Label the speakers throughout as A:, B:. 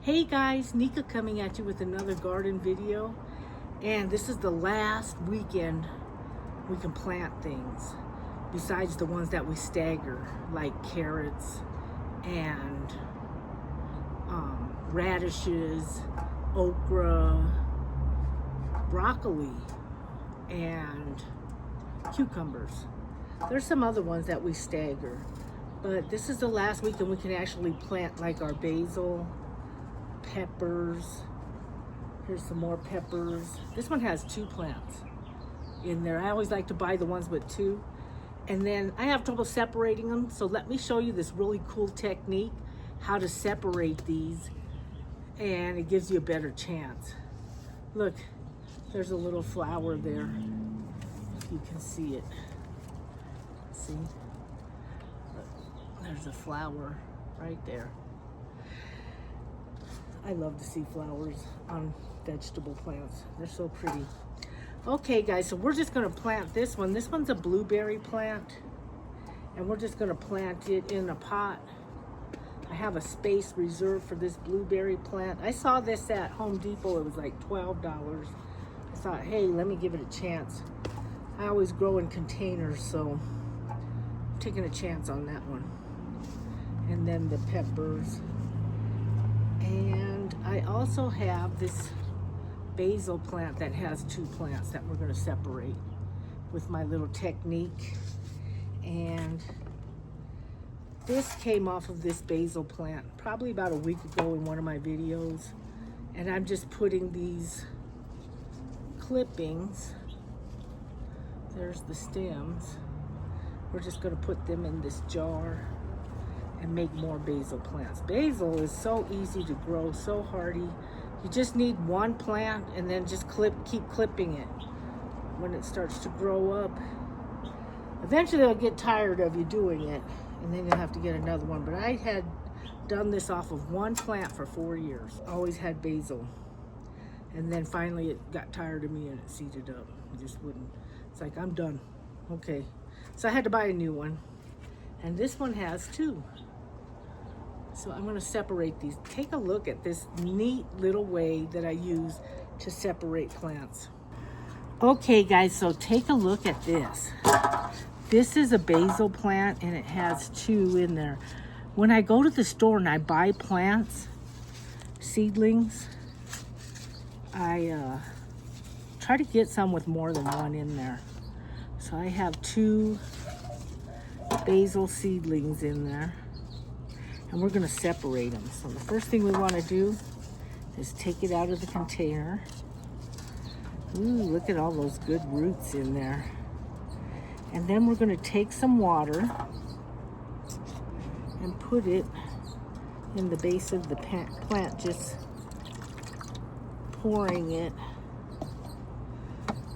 A: Hey guys, Nika coming at you with another garden video, and this is the last weekend we can plant things besides the ones that we stagger, like carrots and radishes, okra, broccoli, and cucumbers. There's some other ones that we stagger, but this is the last weekend we can actually plant like our basil, peppers. Here's some more peppers. This one has 2 plants in there. I always like to buy the ones with 2. And then I have trouble separating them, so let me show you this really cool technique, how to separate these, and it gives you a better chance. Look, there's a little flower there. You can see it. See? Look, there's a flower right there. I love to see flowers on vegetable plants. They're so pretty. Okay guys, so we're just gonna plant this one. This one's a blueberry plant, and we're just gonna plant it in a pot. I have a space reserved for this blueberry plant. I saw this at Home Depot. It was like $12. I thought, hey, let me give it a chance. I always grow in containers, so I'm taking a chance on that one. And then the peppers. And I also have this basil plant that has 2 plants that we're going to separate with my little technique. And this came off of this basil plant probably about a week ago in one of my videos. And I'm just putting these clippings, there's the stems, we're just going to put them in this jar and make more basil plants. Basil is so easy to grow, so hardy. You just need 1 plant and then just keep clipping it when it starts to grow up. Eventually they'll get tired of you doing it, and then you'll have to get another one. But I had done this off of 1 plant for 4 years. Always had basil. And then finally it got tired of me and it seeded up. It just wouldn't. It's like, I'm done. Okay. So I had to buy a new one. And this one has 2. So I'm going to separate these. Take a look at this neat little way that I use to separate plants. Okay guys, so take a look at this. This is a basil plant and it has 2 in there. When I go to the store and I buy plants, seedlings, I try to get some with more than 1 in there. So I have 2 basil seedlings in there. And we're going to separate them. So the first thing we want to do is take it out of the container. Ooh, look at all those good roots in there. And then we're going to take some water and put it in the base of the plant, just pouring it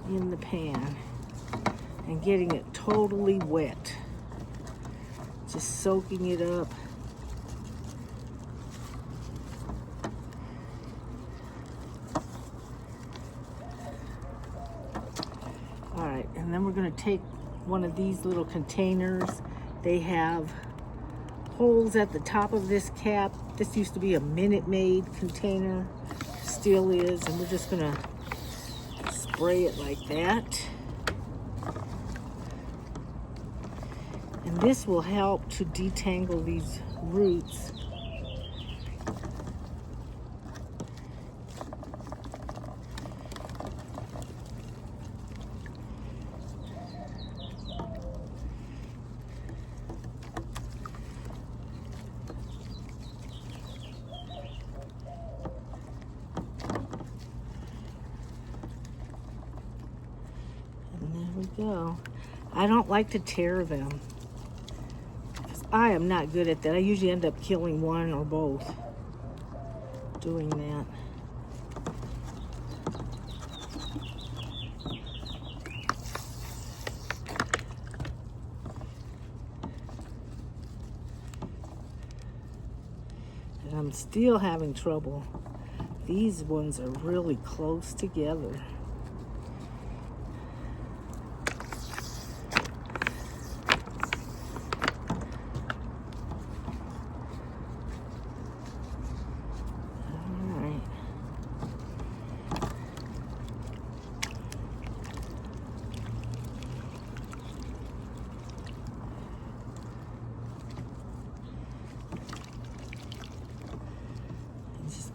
A: in the pan and getting it totally wet. Just soaking it up. All right, and then we're going to take one of these little containers. They have holes at the top of this cap. This used to be a Minute Maid container, still is, and we're just going to spray it like that. And this will help to detangle these roots. Go. I don't like to tear them. I am not good at that. I usually end up killing one or both doing that. And I'm still having trouble. These ones are really close together.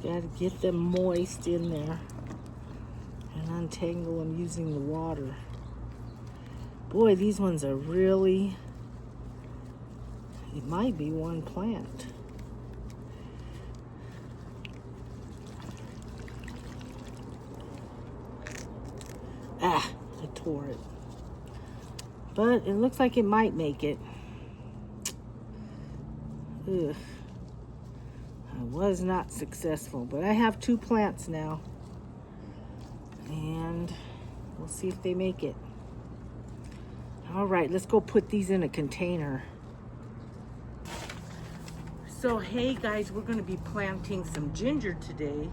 A: Gotta get them moist in there and untangle them using the water. Boy, these ones are really, it might be one plant. Ah, I tore it. But it looks like it might make it. Ugh. I was not successful, but I have 2 plants now. And we'll see if they make it. All right, let's go put these in a container. So, hey guys, we're gonna be planting some ginger today.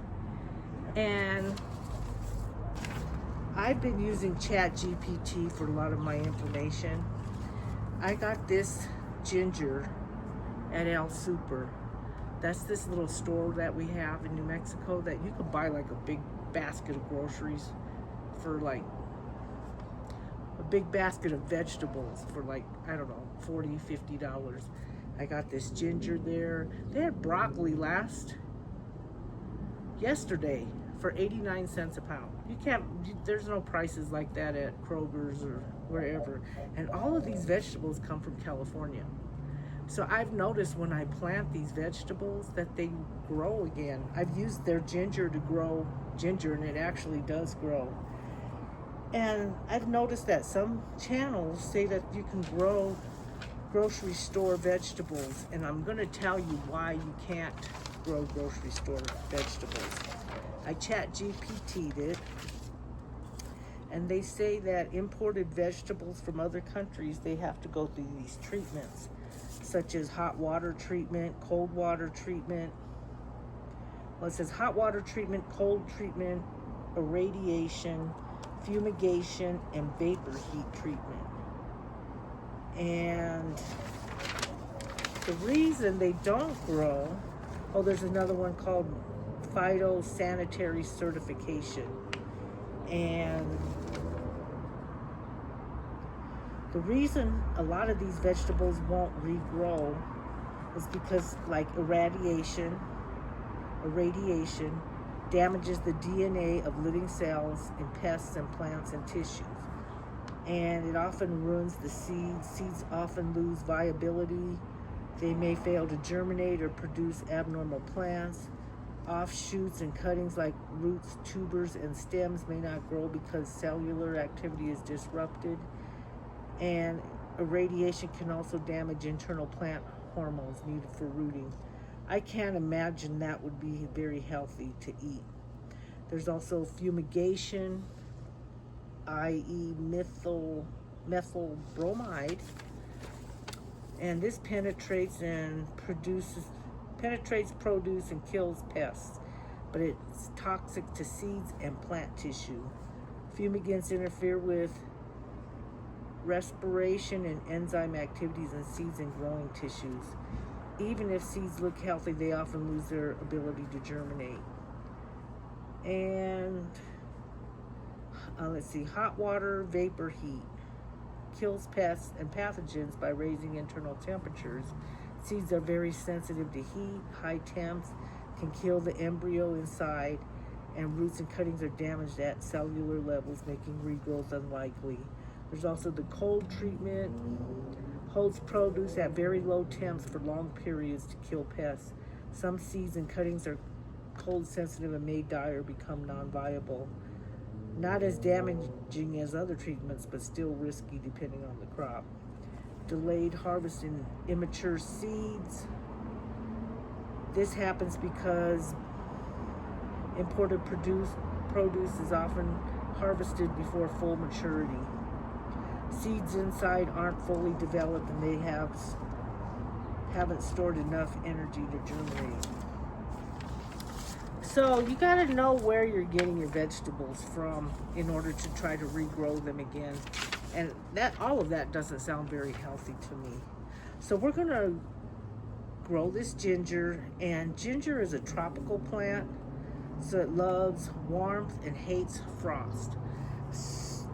A: And I've been using ChatGPT for a lot of my information. I got this ginger at El Super. That's this little store that we have in New Mexico that you could buy like a big basket of groceries for like a big basket of vegetables for like, I don't know, $40, $50. I got this ginger there. They had broccoli yesterday for 89 cents a pound. There's no prices like that at Kroger's or wherever. And all of these vegetables come from California. So I've noticed when I plant these vegetables that they grow again. I've used their ginger to grow ginger and it actually does grow. And I've noticed that some channels say that you can grow grocery store vegetables, and I'm gonna tell you why you can't grow grocery store vegetables. I ChatGPT'd it, and they say that imported vegetables from other countries, they have to go through these treatments, such as hot water treatment, cold water treatment. Well, it says hot water treatment, cold treatment, irradiation, fumigation, and vapor heat treatment. And the reason they don't grow, oh, there's another one called phytosanitary certification. And the reason a lot of these vegetables won't regrow is because like irradiation damages the DNA of living cells in pests and plants and tissues. And it often ruins the seeds. Seeds often lose viability. They may fail to germinate or produce abnormal plants. Offshoots and cuttings like roots, tubers, and stems may not grow because cellular activity is disrupted. And irradiation can also damage internal plant hormones needed for rooting. I can't imagine that would be very healthy to eat. There's also fumigation, i.e. methyl bromide, and this penetrates produce and kills pests, but it's toxic to seeds and plant tissue. Fumigants interfere with respiration and enzyme activities in seeds and growing tissues. Even if seeds look healthy, they often lose their ability to germinate. And let's see, hot water vapor heat kills pests and pathogens by raising internal temperatures. Seeds are very sensitive to heat. High temps can kill the embryo inside, and roots and cuttings are damaged at cellular levels, making regrowth unlikely. There's also the cold treatment. Holds produce at very low temps for long periods to kill pests. Some seeds and cuttings are cold sensitive and may die or become non-viable. Not as damaging as other treatments, but still risky depending on the crop. Delayed harvest in immature seeds. This happens because imported produce is often harvested before full maturity. Seeds inside aren't fully developed and they haven't stored enough energy to germinate. So you gotta know where you're getting your vegetables from in order to try to regrow them again. And all of that doesn't sound very healthy to me. So we're gonna grow this ginger, and ginger is a tropical plant, so it loves warmth and hates frost.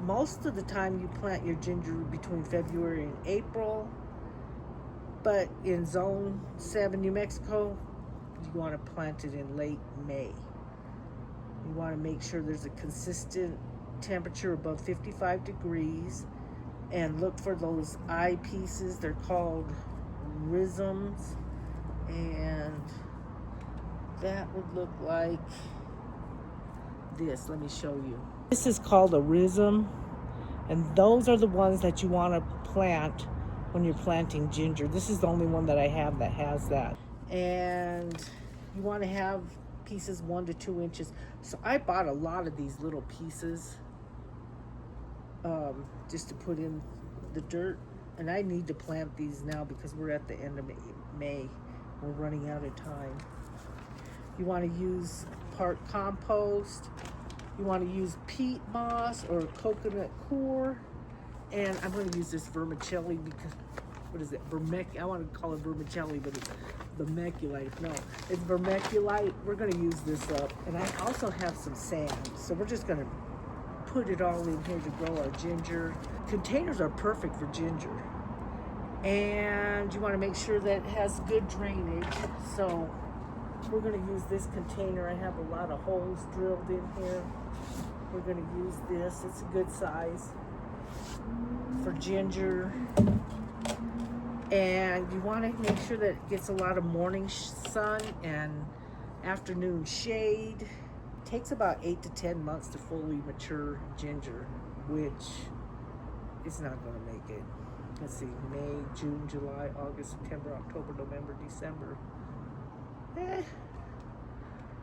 A: Most of the time you plant your ginger between February and April, but in Zone 7, New Mexico, you want to plant it in late May. You want to make sure there's a consistent temperature above 55 degrees, and look for those eyepieces. They're called rhizomes, and that would look like this. Let me show you. This is called a rhizome, and those are the ones that you want to plant when you're planting ginger. This is the only one that I have that has that. And you want to have pieces 1 to 2 inches. So I bought a lot of these little pieces just to put in the dirt, and I need to plant these now because we're at the end of May. We're running out of time. You want to use part compost. You want to use peat moss or coconut coir, and I'm going to use this vermicelli because, what is it? I want to call it vermicelli, but it's vermiculite. No, it's vermiculite. We're going to use this up, and I also have some sand, so we're just going to put it all in here to grow our ginger. Containers are perfect for ginger, and you want to make sure that it has good drainage. So we're going to use this container. I have a lot of holes drilled in here. We're going to use this. It's a good size for ginger. And you want to make sure that it gets a lot of morning sun and afternoon shade. It takes about 8 to 10 months to fully mature ginger, which is not going to make it. Let's see, May, June, July, August, September, October, November, December.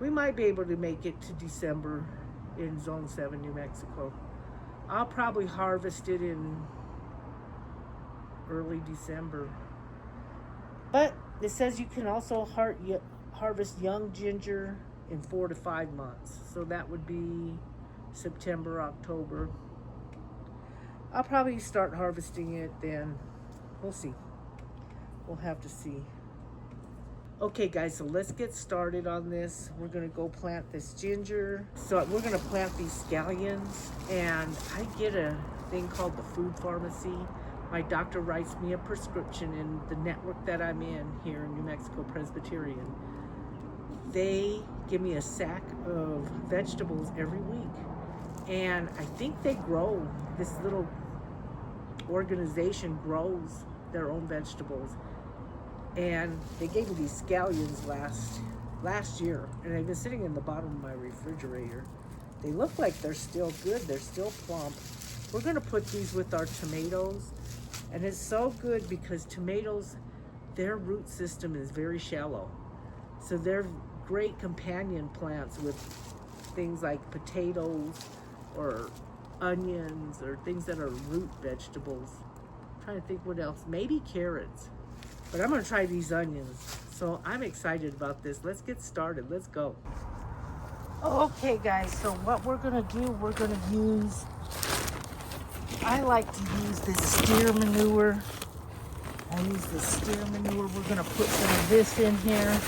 A: We might be able to make it to December in Zone 7, New Mexico. I'll probably harvest it in early December. But it says you can also harvest young ginger in 4 to 5 months. So that would be September, October. I'll probably start harvesting it then. We'll see. We'll have to see. Okay guys, so let's get started on this. We're gonna go plant this ginger. So we're gonna plant these scallions, and I get a thing called the food pharmacy. My doctor writes me a prescription in the network that I'm in here in New Mexico Presbyterian. They give me a sack of vegetables every week. And I think they grow, this little organization grows their own vegetables. And they gave me these scallions last year, and they've been sitting in the bottom of my refrigerator. They look like they're still good, they're still plump. We're gonna put these with our tomatoes, and it's so good because tomatoes, their root system is very shallow. So they're great companion plants with things like potatoes or onions or things that are root vegetables. I'm trying to think what else, maybe carrots. But I'm gonna try these onions. So I'm excited about this. Let's get started, let's go. Okay guys, so what we're gonna do, we're gonna use, I like to use this steer manure. I use this steer manure. We're gonna put some of this in here.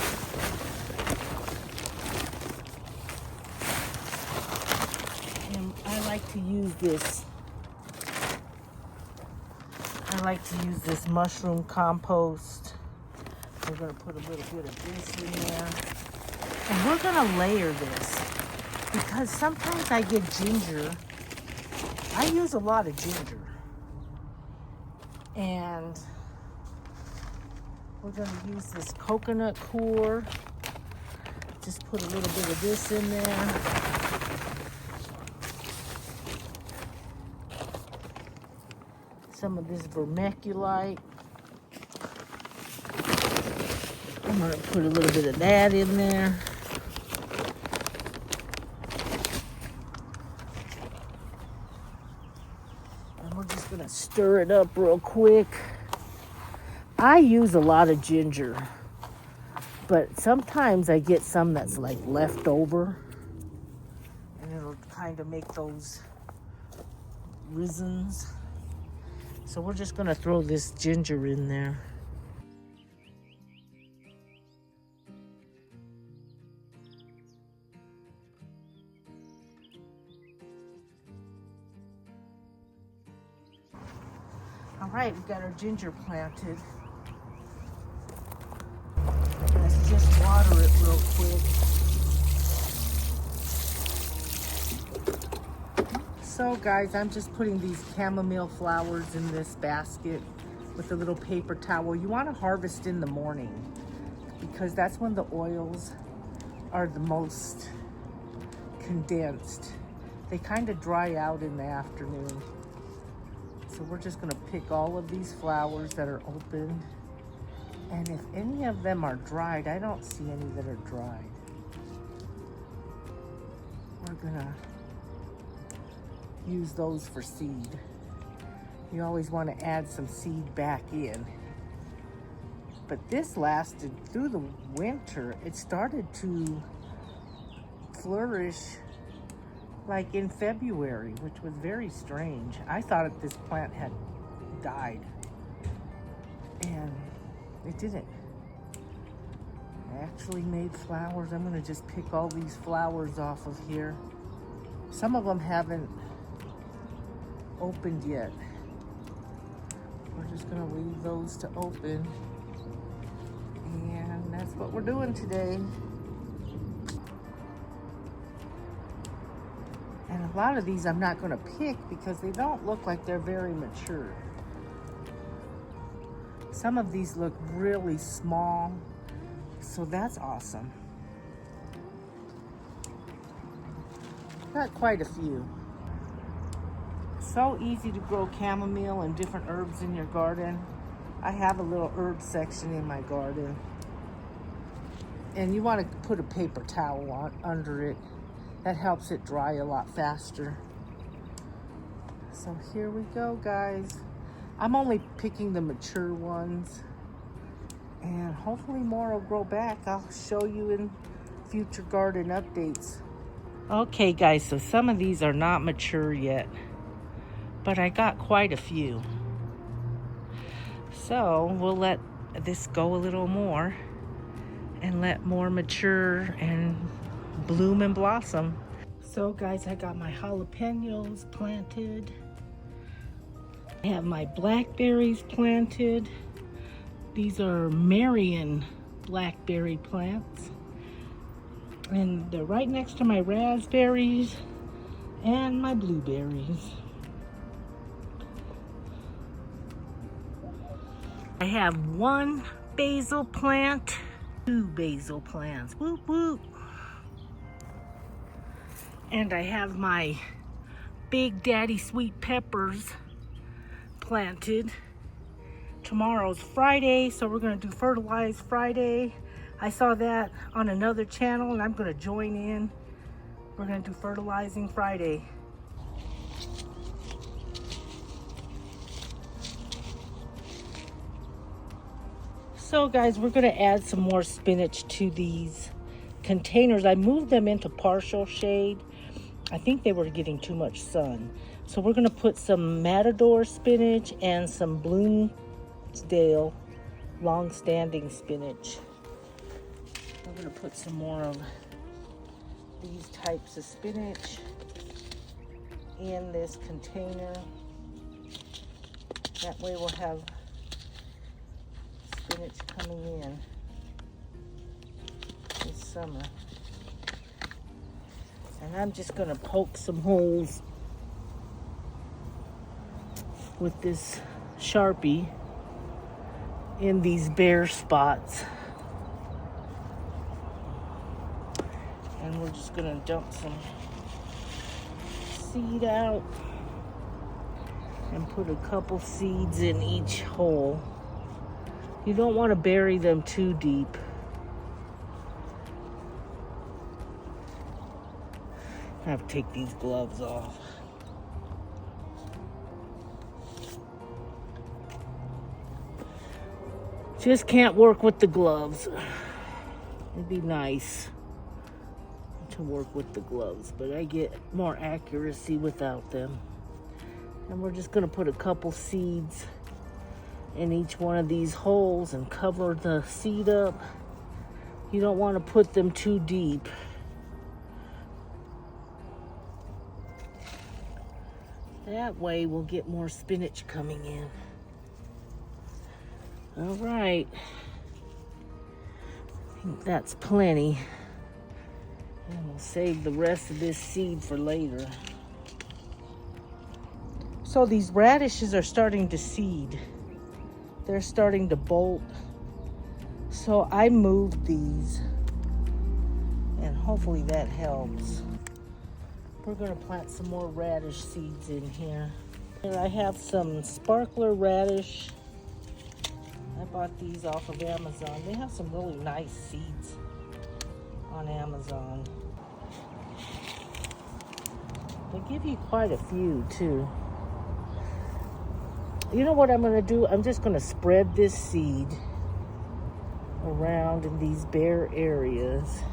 A: And I like to use this. I like to use this mushroom compost. We're gonna put a little bit of this in there. And we're gonna layer this because sometimes I get ginger. I use a lot of ginger. And we're gonna use this coconut coir. Just put a little bit of this in there. Some of this vermiculite. I'm gonna put a little bit of that in there. And we're just gonna stir it up real quick. I use a lot of ginger, but sometimes I get some that's like left over, and it'll kind of make those rhizomes. So we're just gonna throw this ginger in there. All right, we got our ginger planted. I'm gonna just water it real quick. So guys, I'm just putting these chamomile flowers in this basket with a little paper towel. You want to harvest in the morning because that's when the oils are the most condensed. They kind of dry out in the afternoon. So we're just gonna pick all of these flowers that are open. And if any of them are dried, I don't see any that are dried. We're gonna use those for seed. You always want to add some seed back in. But this lasted through the winter. It started to flourish like in February, which was very strange. I thought this plant had died, and it didn't. I actually made flowers. I'm gonna just pick all these flowers off of here. Some of them haven't opened yet. We're just gonna leave those to open. And that's what we're doing today. And a lot of these I'm not gonna pick because they don't look like they're very mature. Some of these look really small, so that's awesome. Got quite a few. So easy to grow chamomile and different herbs in your garden. I have a little herb section in my garden. And you want to put a paper towel on under it. That helps it dry a lot faster. So here we go, guys. I'm only picking the mature ones. And hopefully more will grow back. I'll show you in future garden updates. Okay, guys, so some of these are not mature yet, but I got quite a few. So we'll let this go a little more and let more mature and bloom and blossom. So guys, I got my jalapenos planted. I have my blackberries planted. These are Marion blackberry plants. And they're right next to my raspberries and my blueberries. I have one basil plant, 2 basil plants, whoop whoop. And I have my Big Daddy sweet peppers planted. Tomorrow's Friday, so we're gonna do Fertilize Friday. I saw that on another channel and I'm gonna join in. We're gonna do Fertilizing Friday. So guys, we're gonna add some more spinach to these containers. I moved them into partial shade. I think they were getting too much sun. So we're gonna put some Matador spinach and some Bloomsdale long-standing spinach. I'm gonna put some more of these types of spinach in this container. That way we'll have spinach coming in this summer. And I'm just gonna poke some holes with this Sharpie in these bare spots. And we're just gonna dump some seed out and put a couple seeds in each hole. You don't want to bury them too deep. I have to take these gloves off. Just can't work with the gloves. It'd be nice to work with the gloves, but I get more accuracy without them. And we're just gonna put a couple seeds in each one of these holes and cover the seed up. You don't want to put them too deep. That way we'll get more spinach coming in. All right. think that's plenty. And we'll save the rest of this seed for later. So these radishes are starting to seed. They're starting to bolt. So I moved these, and hopefully that helps. We're gonna plant some more radish seeds in here. Here I have some sparkler radish. I bought these off of Amazon. They have some really nice seeds on Amazon. They give you quite a few too. You know what I'm gonna do? I'm just gonna spread this seed around in these bare areas.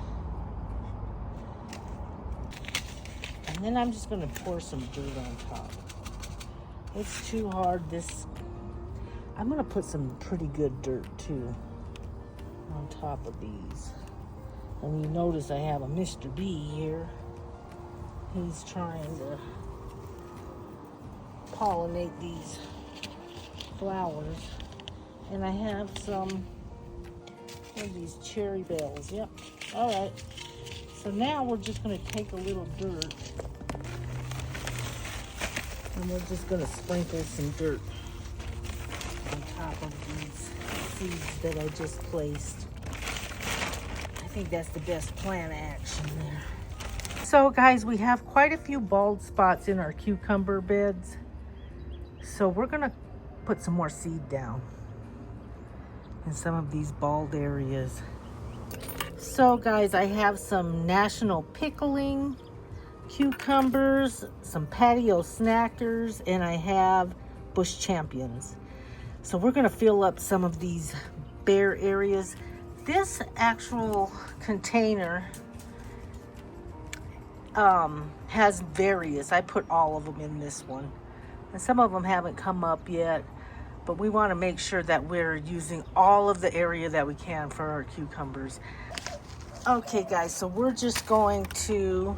A: And then I'm just gonna pour some dirt on top. It's too hard. I'm gonna put some pretty good dirt too on top of these. And you notice I have a Mr. B here. He's trying to pollinate these flowers. And I have some of these cherry bells. Yep. All right. So now we're just going to take a little dirt and we're just going to sprinkle some dirt on top of these seeds that I just placed. I think that's the best plan of action there. So guys, we have quite a few bald spots in our cucumber beds. So we're going to put some more seed down in some of these bald areas. So guys, I have some National Pickling cucumbers, some Patio Snackers, and I have Bush Champions. So we're gonna fill up some of these bare areas. This actual container has various. I put all of them in this one. And some of them haven't come up yet, but we want to make sure that we're using all of the area that we can for our cucumbers. Okay guys, so we're just going to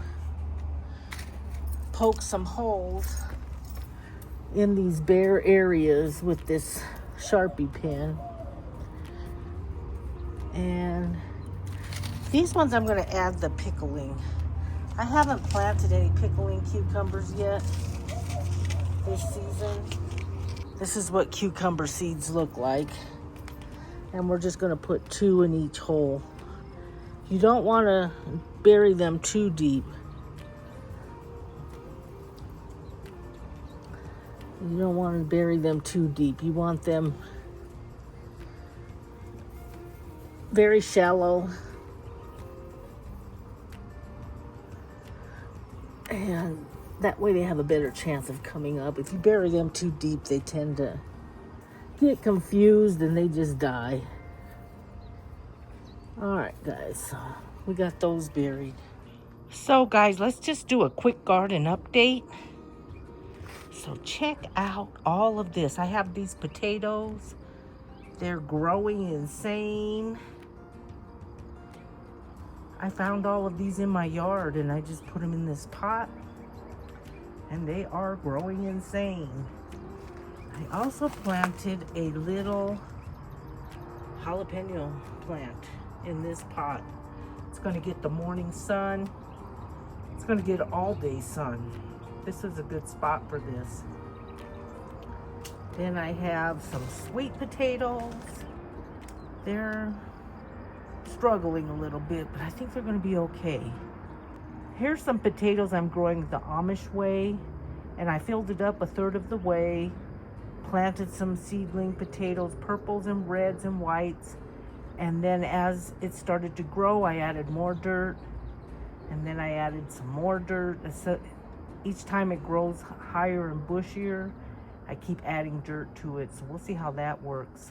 A: poke some holes in these bare areas with this Sharpie pen. And these ones I'm going to add the pickling. I haven't planted any pickling cucumbers yet this season. This is what cucumber seeds look like. And we're just gonna put 2 in each hole. You don't wanna bury them too deep. You don't wanna bury them too deep. You want them very shallow. And that way they have a better chance of coming up. If you bury them too deep, they tend to get confused and they just die. All right, guys, so we got those buried. So guys, let's just do a quick garden update. So check out all of this. I have these potatoes. They're growing insane. I found all of these in my yard and I just put them in this pot. And they are growing insane. I also planted a little jalapeno plant in this pot. It's going to get the morning sun. It's going to get all day sun. This is a good spot for this. Then I have some sweet potatoes. They're struggling a little bit, but I think they're going to be okay. Here's some potatoes I'm growing the Amish way, and I filled it up 1/3 of the way, planted some seedling potatoes, purples and reds and whites, and then as it started to grow, I added more dirt, and then I added some more dirt. So each time it grows higher and bushier, I keep adding dirt to it, so we'll see how that works.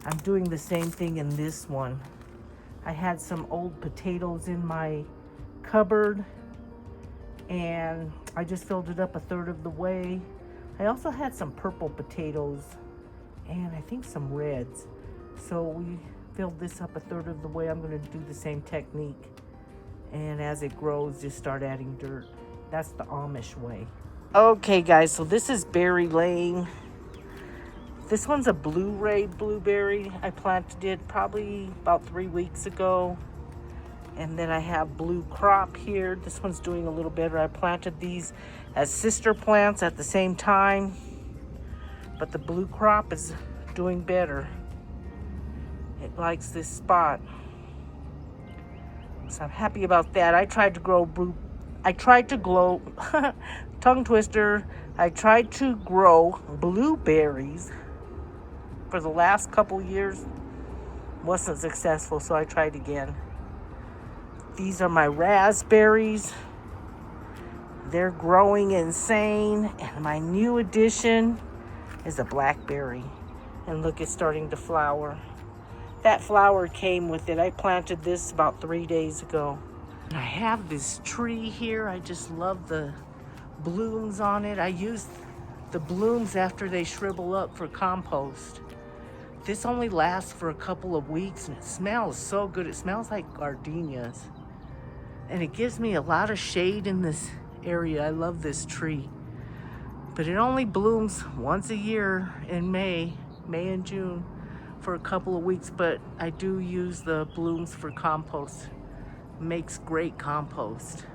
A: I'm doing the same thing in this one. I had some old potatoes in my cupboard and I just filled it up 1/3 of the way. I also had some purple potatoes and I think some reds. So we filled this up 1/3 of the way. I'm going to do the same technique. And as it grows, just start adding dirt. That's the Amish way. Okay guys, so this is berry laying. This one's a blu-ray blueberry. I planted it probably about 3 weeks ago. And then I have blue crop here. This one's doing a little better. I planted these as sister plants at the same time, but the blue crop is doing better. It likes this spot. So I'm happy about that. I tried to grow tongue twister. I tried to grow blueberries for the last couple years. Wasn't successful, so I tried again. These are my raspberries. They're growing insane. And my new addition is a blackberry. And look, it's starting to flower. That flower came with it. I planted this about 3 days ago. And I have this tree here. I just love the blooms on it. I use the blooms after they shrivel up for compost. This only lasts for a couple of weeks and it smells so good. It smells like gardenias. And it gives me a lot of shade in this area. I love this tree. But it only blooms once a year in May and June for a couple of weeks. But I do use the blooms for compost. Makes great compost.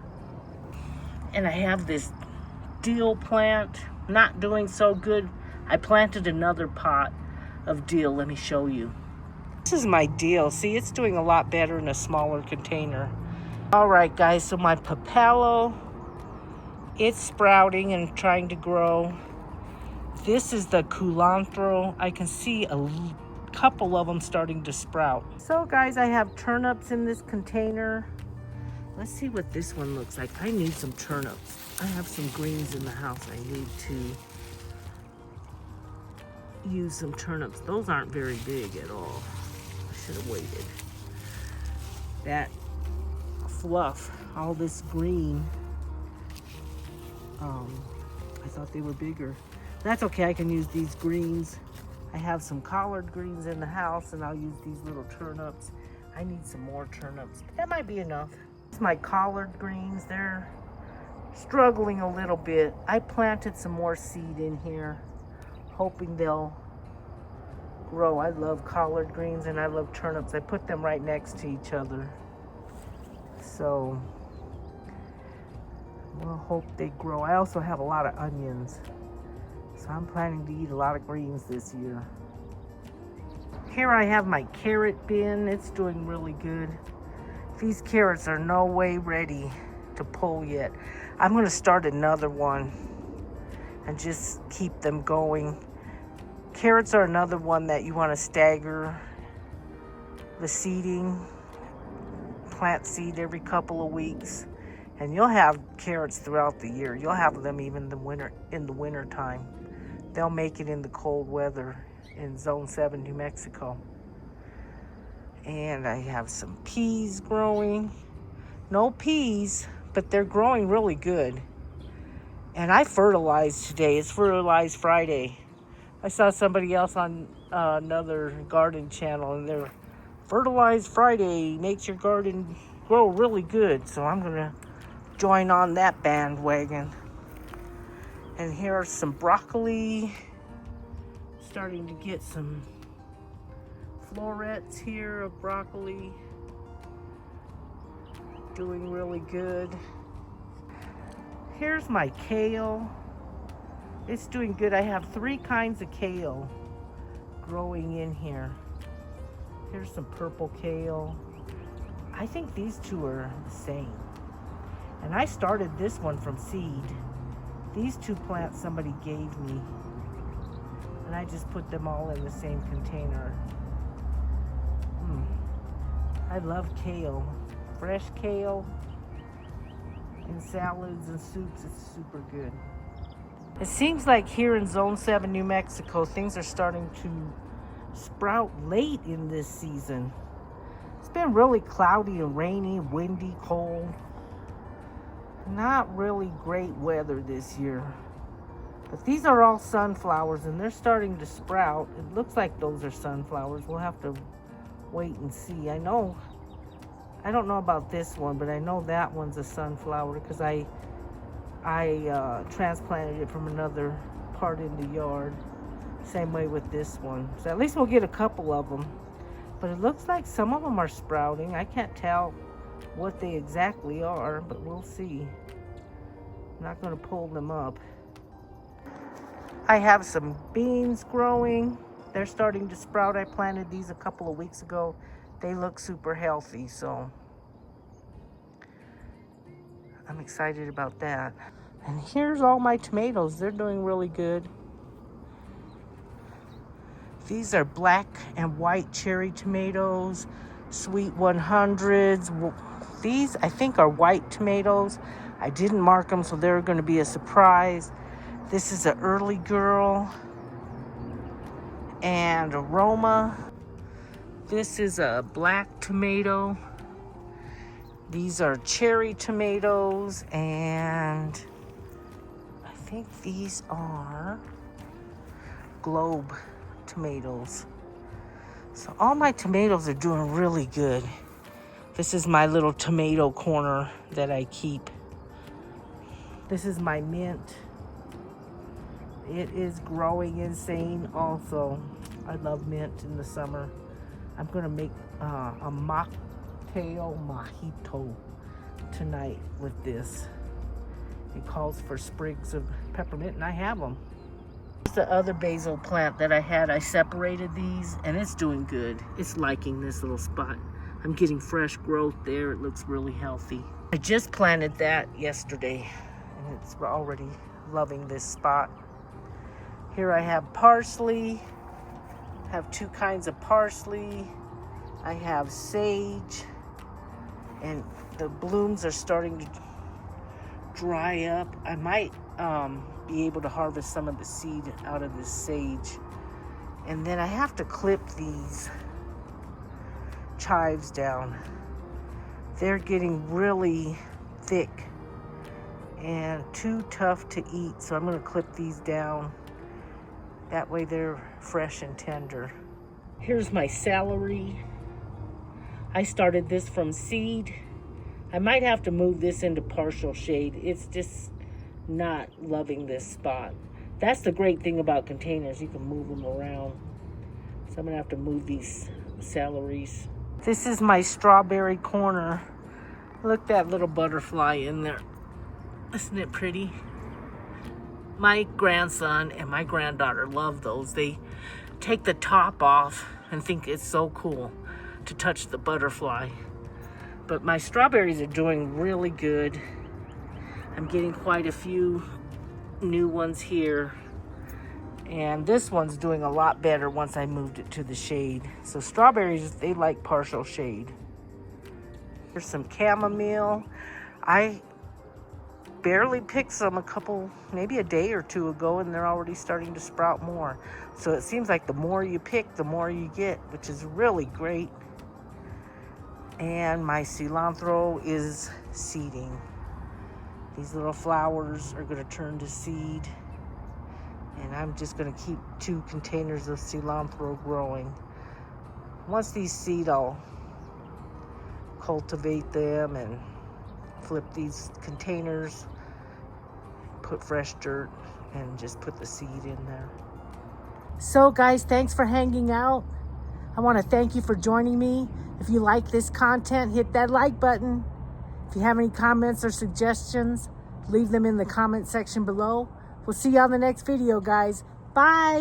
A: And I have this dill plant, not doing so good. I planted another pot of dill. Let me show you. This is my dill. See, it's doing a lot better in a smaller container. All right, guys, so my papalo, it's sprouting and trying to grow. This is the culantro. I can see a couple of them starting to sprout. So, guys, I have turnips in this container. Let's see what this one looks like. I need some turnips. I have some greens in the house. I need to use some turnips. Those aren't very big at all. I should have waited. That fluff, all this green, I thought they were bigger. That's okay, I can use these greens. I have some collard greens in the house and I'll use these little turnips. I need some more turnips, but that might be enough. It's my collard greens. They're struggling a little bit. I planted some more seed in here, hoping they'll grow. I love collard greens and I love turnips. I put them right next to each other. So we'll hope they grow. I also have a lot of onions. So I'm planning to eat a lot of greens this year. Here I have my carrot bin. It's doing really good. These carrots are no way ready to pull yet. I'm gonna start another one and just keep them going. Carrots are another one that you wanna stagger the seeding. Plant seed every couple of weeks. And you'll have carrots throughout the year. You'll have them even in the winter time. They'll make it in the cold weather in Zone 7, New Mexico. And I have some peas growing. No peas, but they're growing really good. And I fertilized today. It's Fertilize Friday. I saw somebody else on another garden channel and they're Fertilize Friday makes your garden grow really good. So I'm gonna join on that bandwagon. And here are some broccoli. Starting to get some florets here of broccoli. Doing really good. Here's my kale. It's doing good. I have 3 kinds of kale growing in here. Here's some purple kale. I think these two are the same. And I started this one from seed. These 2 plants somebody gave me. And I just put them all in the same container. I love kale. Fresh kale in salads and soups, it's super good. It seems like here in Zone 7, New Mexico, things are starting to sprout late in this season. It's been really cloudy and rainy, windy, cold. Not really great weather this year. But these are all sunflowers and they're starting to sprout. It looks like those are sunflowers. We'll have to wait and see. I don't know about this one, but I know that one's a sunflower because I transplanted it from another part in the yard. Same way with this one. So at least we'll get a couple of them. But it looks like some of them are sprouting. I can't tell what they exactly are, but we'll see. I'm not going to pull them up. I have some beans growing. They're starting to sprout. I planted these a couple of weeks ago. They look super healthy, so I'm excited about that. And here's all my tomatoes. They're doing really good. These are black and white cherry tomatoes, sweet 100s. These, I think, are white tomatoes. I didn't mark them, so they're going to be a surprise. This is an early girl and aroma. This is a black tomato. These are cherry tomatoes, and I think these are globe tomatoes. So all my tomatoes are doing really good. This is my little tomato corner that I keep. This is my mint. It is growing insane also. I love mint in the summer. I'm gonna make a mocktail mojito tonight with this. It calls for sprigs of peppermint, and I have them. The other basil plant that I had, I separated these, and it's doing good. It's liking this little spot. I'm getting fresh growth there. It looks really healthy. I just planted that yesterday, and it's already loving this spot. Here I have parsley. I have two kinds of parsley. I have sage, and the blooms are starting to dry up. I might be able to harvest some of the seed out of this sage. And then I have to clip these chives down. They're getting really thick and too tough to eat, so I'm going to clip these down. That way they're fresh and tender. Here's my celery. I started this from seed. I might have to move this into partial shade. It's just not loving this spot. That's the great thing about containers. You can move them around. So I'm gonna have to move these celeries. This is my strawberry corner. Look at that little butterfly in there. Isn't it pretty? My grandson and my granddaughter love those. They take the top off and think it's so cool to touch the butterfly. But my strawberries are doing really good. I'm getting quite a few new ones here. And this one's doing a lot better once I moved it to the shade. So strawberries, they like partial shade. Here's some chamomile. I barely picked some maybe a day or two ago, and they're already starting to sprout more. So it seems like the more you pick, the more you get, which is really great. And my cilantro is seeding. These little flowers are going to turn to seed. And I'm just going to keep 2 containers of cilantro growing. Once these seed, I'll cultivate them and flip these containers, put fresh dirt, and just put the seed in there. So guys, thanks for hanging out. I want to thank you for joining me. If you like this content, hit that like button. If you have any comments or suggestions, leave them in the comment section below. We'll see you on the next video, guys. Bye.